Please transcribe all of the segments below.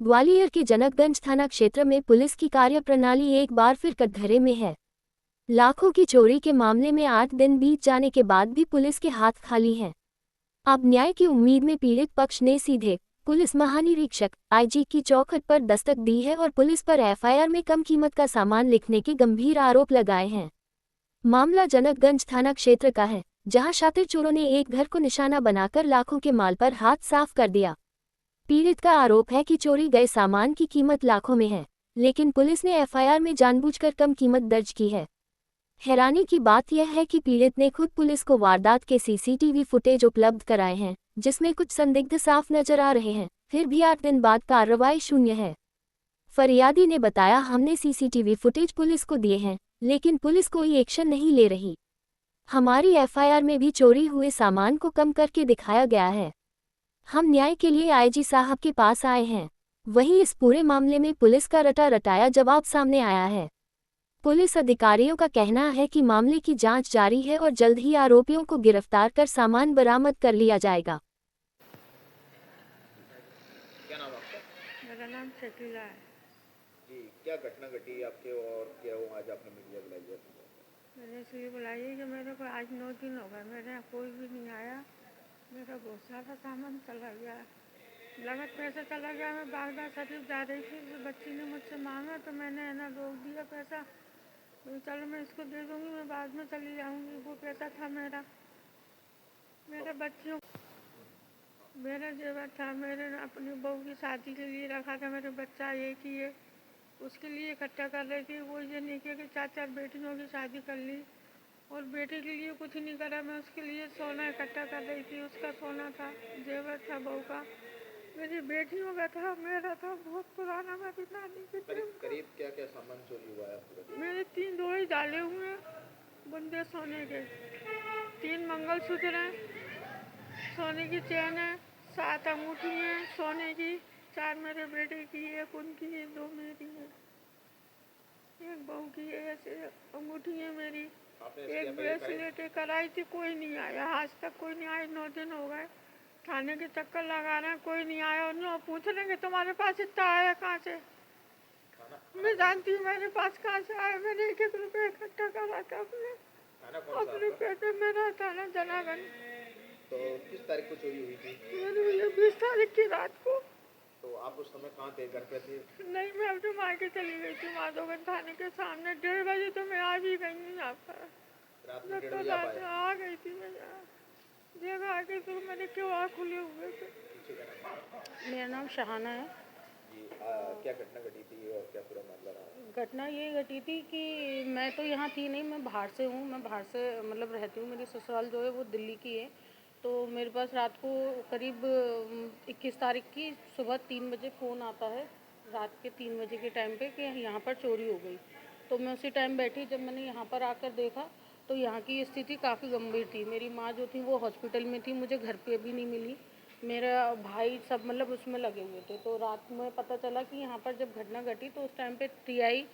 ग्वालियर के जनकगंज थाना क्षेत्र में पुलिस की कार्यप्रणाली एक बार फिर कटघरे में है। लाखों की चोरी के मामले में 8 दिन बीत जाने के बाद भी पुलिस के हाथ खाली हैं। अब न्याय की उम्मीद में पीड़ित पक्ष ने सीधे पुलिस महानिरीक्षक आईजी की चौखट पर दस्तक दी है और पुलिस पर एफआईआर में कम कीमत का सामान लिखने के गंभीर आरोप लगाए हैं। मामला जनकगंज थाना क्षेत्र का है, जहां शातिर चोरों ने एक घर को निशाना बनाकर लाखों के माल पर हाथ साफ कर दिया। पीड़ित का आरोप है कि चोरी गए सामान की कीमत लाखों में है, लेकिन पुलिस ने एफआईआर में जानबूझकर कम कीमत दर्ज की है। हैरानी की बात यह है कि पीड़ित ने खुद पुलिस को वारदात के सीसीटीवी फुटेज उपलब्ध कराए हैं, जिसमें कुछ संदिग्ध साफ नजर आ रहे हैं, फिर भी 8 दिन बाद कार्रवाई शून्य है। फरियादी ने बताया, हमने सीसीटीवी फुटेज पुलिस को दिए हैं, लेकिन पुलिस कोई एक्शन नहीं ले रही। हमारी एफआईआर में भी चोरी हुए सामान को कम करके दिखाया गया है। हम न्याय के लिए आईजी साहब के पास आए हैं। वहीं इस पूरे मामले में पुलिस का रटा-रटाया जवाब सामने आया है। पुलिस अधिकारियों का कहना है कि मामले की जांच जारी है और जल्द ही आरोपियों को गिरफ्तार कर सामान बरामद कर लिया जाएगा। क्या नाम आपका? मेरा नाम शकीला है। जी, क्या घटना घटी आपके और क्या वो आज आपने मीडिया बुलाई है? मैंने इसलिए बुलाई है कि मेरे को आज 9 दिन हो गए, मेरे यहाँ कोई भी नहीं आया। मेरा बहुत सारा सामान चला गया, नगद पैसा चला गया। मैं बागदाद शरीफ जा रही थी, तो बच्ची ने मुझसे मांगा तो मैंने है ना रोक दिया पैसा। तो चलो मैं इसको दे दूँगी, मैं बाद में चली जाऊँगी। वो पैसा था मेरा, मेरे बच्चियों, मेरा जेवर था, मेरे अपनी बहू की शादी के लिए रखा था। मेरे बच्चा एक ही है, उसके लिए इकट्ठा कर रही थी। वो ये नहीं किया कि 4-4 बेटियों की शादी कर ली और बेटे के लिए कुछ नहीं करा। मैं उसके लिए सोना इकट्ठा कर रही थी, उसका सोना था, जेवर था बहू का, मेरी बेटियों का था, मेरा था बहुत पुराना। मेरी नानी के करीब क्या क्या सामान चोरी हुआ है आपके? मेरे 3 डोरी डाले हुए हैं बुंदे सोने के, 3 मंगलसूत्र हैं, सोने की चैन है, 7 अंगूठी हैं सोने की, 4 मेरे बेटे की, 1 उनकी है, 2 मेरी है, 1 बहू की है। ऐसे अंगूठी है मेरी, 1 ब्रेसलेट कराई थी, कोई नहीं आया आज तक, कोई नहीं आया। 9 दिन हो गए थाने के चक्कर लगा रहे हैं, कोई नहीं आया। और पूछ रहे हैं तुम्हारे पास इतना आया कहाँ से? मैं जानती हूँ मेरे पास कहाँ से आया। मैंने 1-1 रुपये इकट्ठा करा था अपने पेटे में रहता ना जनागंज। तो किस तारीख को चोरी हुई थी? मेरी 20 तारीख की रात को। तो आप उस समय कहाँ थे? घर पे थे? नहीं, मैं अपने मायके चली गई थी माधोगंज थाने के सामने। 1:30 बजे तो मैं आ भी गई हूँ यहाँ पर। रात में 1:30 बजे आप आए? आ गई थी मैं यहाँ, देखा आके तो मेरे क्यों खुले हुए थे। मेरा नाम शहाना है जी। क्या घटना घटी थी और क्या पूरा मामला रहा? घटना ये घटी थी कि मैं तो यहाँ थी नहीं, मैं बाहर से हूँ। मैं बाहर से मतलब रहती हूँ, मेरी ससुराल जो है वो दिल्ली की है। तो मेरे पास रात को करीब 21 तारीख की सुबह 3 बजे फ़ोन आता है, रात के 3 बजे के टाइम पे, कि यहाँ पर चोरी हो गई। तो मैं उसी टाइम बैठी, जब मैंने यहाँ पर आकर देखा तो यहाँ की स्थिति काफ़ी गंभीर थी। मेरी माँ जो थी वो हॉस्पिटल में थी, मुझे घर पे भी नहीं मिली। मेरा भाई सब मतलब उसमें लगे हुए थे। तो रात में पता चला कि यहाँ पर जब घटना घटी तो उस टाइम पे टीआई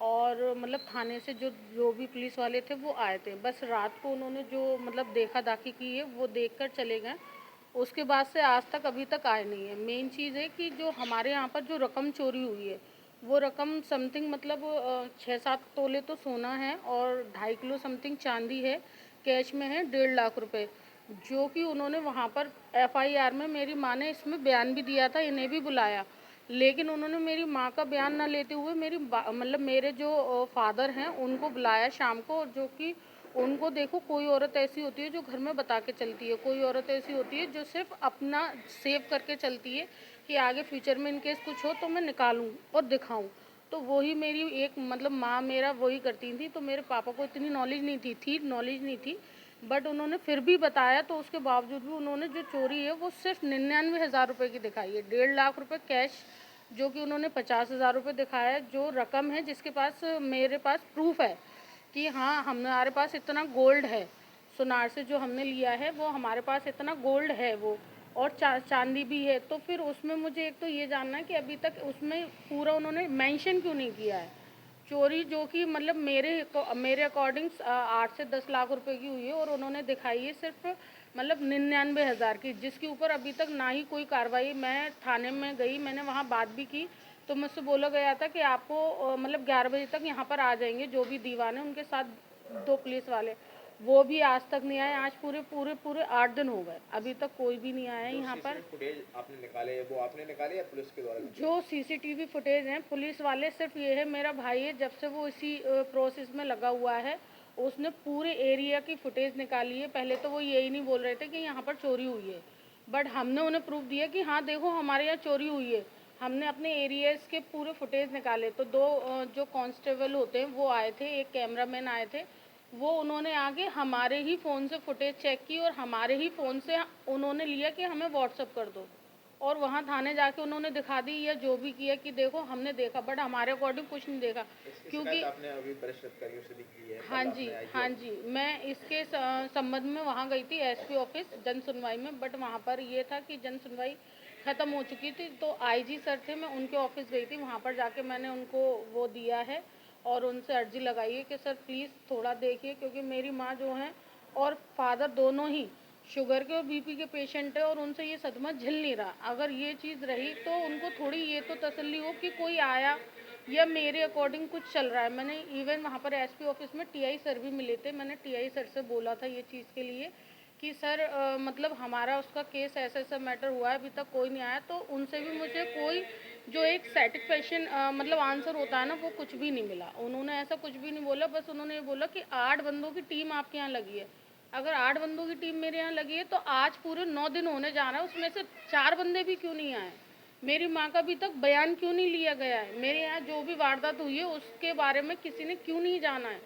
और मतलब थाने से जो भी पुलिस वाले थे वो आए थे। बस रात को उन्होंने जो मतलब देखा दाखी की है वो देखकर चले गए। उसके बाद से आज तक अभी तक आए नहीं है। मेन चीज़ है कि जो हमारे यहाँ पर जो रकम चोरी हुई है वो रकम समथिंग मतलब 6-7 तोले तो सोना है और 2.5 किलो समथिंग चांदी है, कैश में है 1.5 लाख रुपए, जो कि उन्होंने वहाँ पर एफआईआर में, मेरी माँ ने इसमें बयान भी दिया था, इन्हें भी बुलाया, लेकिन उन्होंने मेरी माँ का बयान ना लेते हुए मतलब मेरे जो फादर हैं उनको बुलाया शाम को। जो कि उनको, देखो कोई औरत ऐसी होती है जो घर में बता के चलती है, कोई औरत ऐसी होती है जो सिर्फ अपना सेव करके चलती है कि आगे फ्यूचर में इनकेस कुछ हो तो मैं निकालूं और दिखाऊं। तो वही मेरी एक मतलब माँ मेरा वही करती थी। तो मेरे पापा को इतनी नॉलेज नहीं थी, बट उन्होंने फिर भी बताया। तो उसके बावजूद भी उन्होंने जो चोरी है वो सिर्फ 99,000 रुपये की दिखाई है। 1.5 लाख रुपये कैश, जो कि उन्होंने 50,000 रुपये दिखाया है, जो रकम है जिसके पास मेरे पास प्रूफ है कि हाँ हमारे पास इतना गोल्ड है, सुनार से जो हमने लिया है वो हमारे पास इतना गोल्ड है वो, और चांदी भी है। तो फिर उसमें मुझे एक तो ये जानना है कि अभी तक उसमें पूरा उन्होंने मेंशन क्यों नहीं किया है। चोरी जो कि मतलब मेरे अकॉर्डिंग 8 से 10 लाख रुपए की हुई है और उन्होंने दिखाई है सिर्फ मतलब 99,000 की, जिसके ऊपर अभी तक ना ही कोई कार्रवाई। मैं थाने में गई, मैंने वहाँ बात भी की, तो मुझसे बोला गया था कि आपको मतलब 11 बजे तक यहाँ पर आ जाएंगे जो भी दीवान है, उनके साथ 2 पुलिस वाले। वो भी आज तक नहीं आए। आज पूरे पूरे पूरे 8 दिन हो गए, अभी तक कोई भी नहीं आया है यहाँ पर। फुटेज आपने निकाले वो आपने निकाले या पुलिस के द्वारा? जो सीसीटीवी फुटेज हैं, पुलिस वाले सिर्फ ये है, मेरा भाई है, जब से वो इसी प्रोसेस में लगा हुआ है, उसने पूरे एरिया की फुटेज निकाली है। पहले तो वो यही नहीं बोल रहे थे कि यहाँ पर चोरी हुई है, बट हमने उन्हें प्रूफ दिया कि हाँ देखो हमारे यहाँ चोरी हुई है। हमने अपने एरियाज़ के पूरे फुटेज निकाले, तो 2 जो कांस्टेबल होते हैं वो आए थे, एक कैमरामैन आए थे, वो उन्होंने आके हमारे ही फ़ोन से फुटेज चेक की और हमारे ही फ़ोन से उन्होंने लिया कि हमें व्हाट्सअप कर दो, और वहाँ थाने जाके उन्होंने दिखा दी या जो भी किया कि देखो हमने देखा, बट हमारे अकॉर्डिंग कुछ नहीं देखा। क्योंकि आपने अभी वरिष्ठ अधिकारियों से दी की है? हाँ जी, हाँ जी, मैं इसके संबंध में वहाँ गई थी एसपी ऑफिस जन सुनवाई में, बट वहाँ पर ये था कि जन सुनवाई ख़त्म हो चुकी थी, तो आईजी सर थे, मैं उनके ऑफिस गई थी, वहाँ पर जाके मैंने उनको वो दिया है और उनसे अर्जी लगाई है कि सर प्लीज़ थोड़ा देखिए, क्योंकि मेरी माँ जो हैं और फादर दोनों ही शुगर के और बीपी के पेशेंट है और उनसे ये सदमा झेल नहीं रहा। अगर ये चीज़ रही तो उनको थोड़ी ये तो तसल्ली हो कि कोई आया या मेरे अकॉर्डिंग कुछ चल रहा है। मैंने इवन वहाँ पर एसपी ऑफिस में टीआई सर भी मिले थे, मैंने टीआई सर से बोला था ये चीज़ के लिए कि सर मतलब हमारा उसका केस ऐसा ऐसा मैटर हुआ है, अभी तक कोई नहीं आया, तो उनसे भी मुझे कोई जो एक सेटिस्फेक्शन मतलब आंसर होता है ना, वो कुछ भी नहीं मिला। उन्होंने ऐसा कुछ भी नहीं बोला, बस उन्होंने ये बोला कि 8 बंदों की टीम आपके यहाँ लगी है। अगर 8 बंदों की टीम मेरे यहाँ लगी है तो आज पूरे 9 दिन होने जा रहा है, उसमें से 4 बंदे भी क्यों नहीं आए? मेरी माँ का अभी तक बयान क्यों नहीं लिया गया है? मेरे यहाँ जो भी वारदात हुई है उसके बारे में किसी ने क्यों नहीं जाना है?